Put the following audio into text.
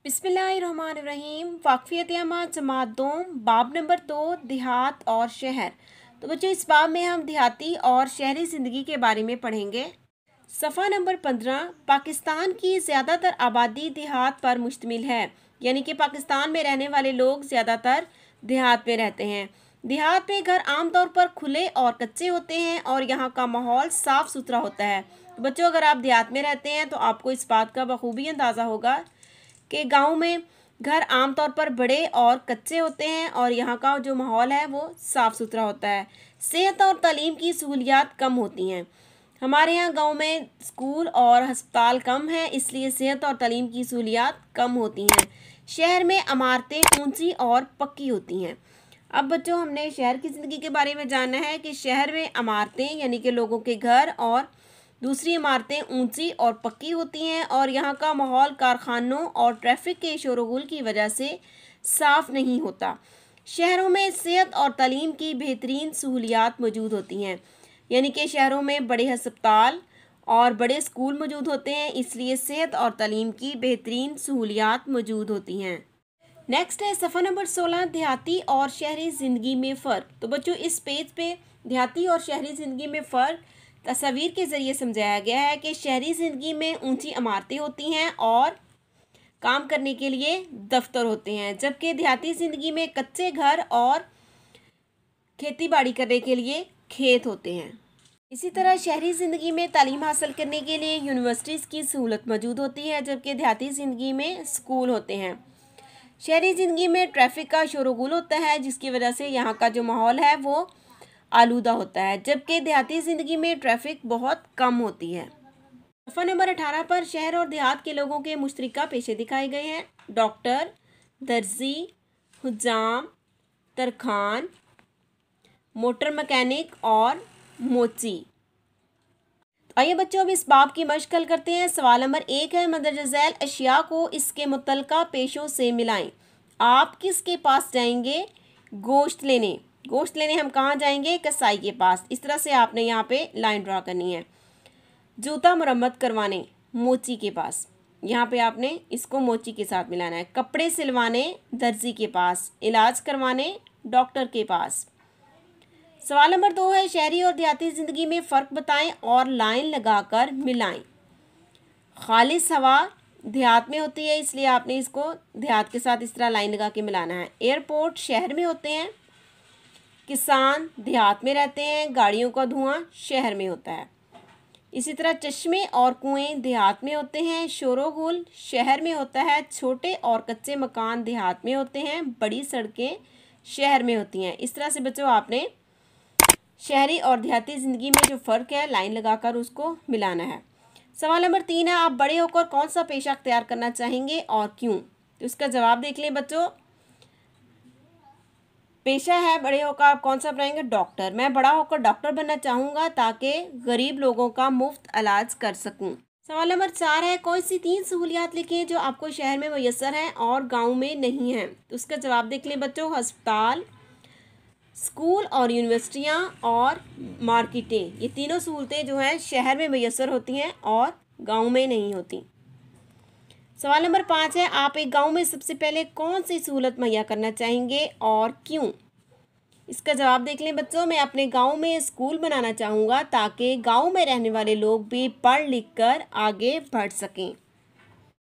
बिस्मिल्लाहिर्रहमानिर्रहीम। वाक़फ़ियत अमा जमात दोम बाब नंबर 2 देहात और शहर। तो बच्चों इस बाब में हम देहाती और शहरी ज़िंदगी के बारे में पढ़ेंगे। सफ़ा नंबर 15। पाकिस्तान की ज़्यादातर आबादी देहात पर मुश्तमिल है, यानी कि पाकिस्तान में रहने वाले लोग ज़्यादातर देहात में रहते हैं। देहात में घर आमतौर पर खुले और कच्चे होते हैं और यहाँ का माहौल साफ़ सुथरा होता है। तो बच्चों अगर आप देहात में रहते हैं तो आपको इस बात का बखूबी अंदाज़ा होगा कि गांव में घर आमतौर पर बड़े और कच्चे होते हैं और यहाँ का जो माहौल है वो साफ़ सुथरा होता है। सेहत और तालीम की सहूलियात कम होती हैं। हमारे यहाँ गांव में स्कूल और हस्पताल कम हैं, इसलिए सेहत और तालीम की सहूलियात कम होती हैं। शहर में इमारतें ऊंची और पक्की होती हैं। अब बच्चों हमने शहर की ज़िंदगी के बारे में जानना है कि शहर में इमारतें यानी कि लोगों के घर और दूसरी इमारतें ऊंची और पक्की होती हैं और यहाँ का माहौल कारखानों और ट्रैफिक के शोरगुल की वजह से साफ़ नहीं होता। शहरों में सेहत और तालीम की बेहतरीन सहूलियात मौजूद होती हैं, यानी कि शहरों में बड़े अस्पताल और बड़े स्कूल मौजूद होते हैं, इसलिए सेहत और तालीम की बेहतरीन सहूलियात मौजूद होती हैं। नेक्स्ट है सफ़ा नंबर 16 देहाती और शहरी ज़िंदगी में फ़र्क। तो बच्चों इस पेज पे देहाती और शहरी ज़िंदगी में फ़र्क तस्वीर के ज़रिए समझाया गया है कि शहरी ज़िंदगी में ऊंची इमारतें होती हैं और काम करने के लिए दफ्तर होते हैं, जबकि देहाती ज़िंदगी में कच्चे घर और खेती बाड़ी करने के लिए खेत होते हैं। इसी तरह शहरी ज़िंदगी में तालीम हासिल करने के लिए यूनिवर्सिटीज़ की सहूलत मौजूद होती है, जबकि देहाती ज़िंदगी में स्कूल होते हैं। शहरी ज़िंदगी में ट्रैफिक का शोरगुल होता है, जिसकी वजह से यहाँ का जो माहौल है वो आलूदा होता है, जबकि देहाती ज़िंदगी में ट्रैफिक बहुत कम होती है। सफ़ा नंबर 18 पर शहर और देहात के लोगों के मुश्तरका पेशे दिखाए गए हैं। डॉक्टर, दर्जी, हुजाम, तरखान, मोटर मैकेनिक और मोची। तो आइए बच्चों अब इस बाब की मशक हल करते हैं। सवाल नंबर 1 है मंदरजा झैल अशिया को इसके मुतल्लिका पेशों से मिलाएं। आप किसके पास जाएंगे? गोश्त लेने। गोश्त लेने हम कहाँ जाएंगे? कसाई के पास। इस तरह से आपने यहाँ पे लाइन ड्रा करनी है। जूता मरम्मत करवाने, मोची के पास। यहाँ पे आपने इसको मोची के साथ मिलाना है। कपड़े सिलवाने, दर्जी के पास। इलाज करवाने, डॉक्टर के पास। सवाल नंबर 2 है शहरी और देहाती ज़िंदगी में फ़र्क बताएं और लाइन लगाकर मिलाएं। खालिस हवा देहात में होती है, इसलिए आपने इसको देहात के साथ इस तरह लाइन लगा के मिलाना है। एयरपोर्ट शहर में होते हैं। किसान देहात में रहते हैं। गाड़ियों का धुआं शहर में होता है। इसी तरह चश्मे और कुएं देहात में होते हैं। शोरगुल शहर में होता है। छोटे और कच्चे मकान देहात में होते हैं। बड़ी सड़कें शहर में होती हैं। इस तरह से बच्चों आपने शहरी और देहाती ज़िंदगी में जो फ़र्क है लाइन लगाकर उसको मिलाना है। सवाल नंबर 3 है आप बड़े होकर कौन सा पेशा अख्तियार करना चाहेंगे और क्यों? तो इसका जवाब देख लें बच्चों। पेशा है बड़े होकर आप कौन सा बनाएंगे? डॉक्टर। मैं बड़ा होकर डॉक्टर बनना चाहूँगा ताकि गरीब लोगों का मुफ्त इलाज कर सकूँ। सवाल नंबर 4 है कौन सी 3 सहूलियात लिखें जो आपको शहर में मैसर हैं और गांव में नहीं हैं? तो उसका जवाब देख लें बच्चों। अस्पताल, स्कूल और यूनिवर्सिटियाँ और मार्केटें, ये तीनों सहूलतें जो हैं शहर में मैसर होती हैं और गाँव में नहीं होती। सवाल नंबर 5 है आप एक गांव में सबसे पहले कौन सी सहूलत मुहैया करना चाहेंगे और क्यों? इसका जवाब देख लें बच्चों। मैं अपने गांव में स्कूल बनाना चाहूँगा ताकि गांव में रहने वाले लोग भी पढ़ लिख कर आगे बढ़ सकें।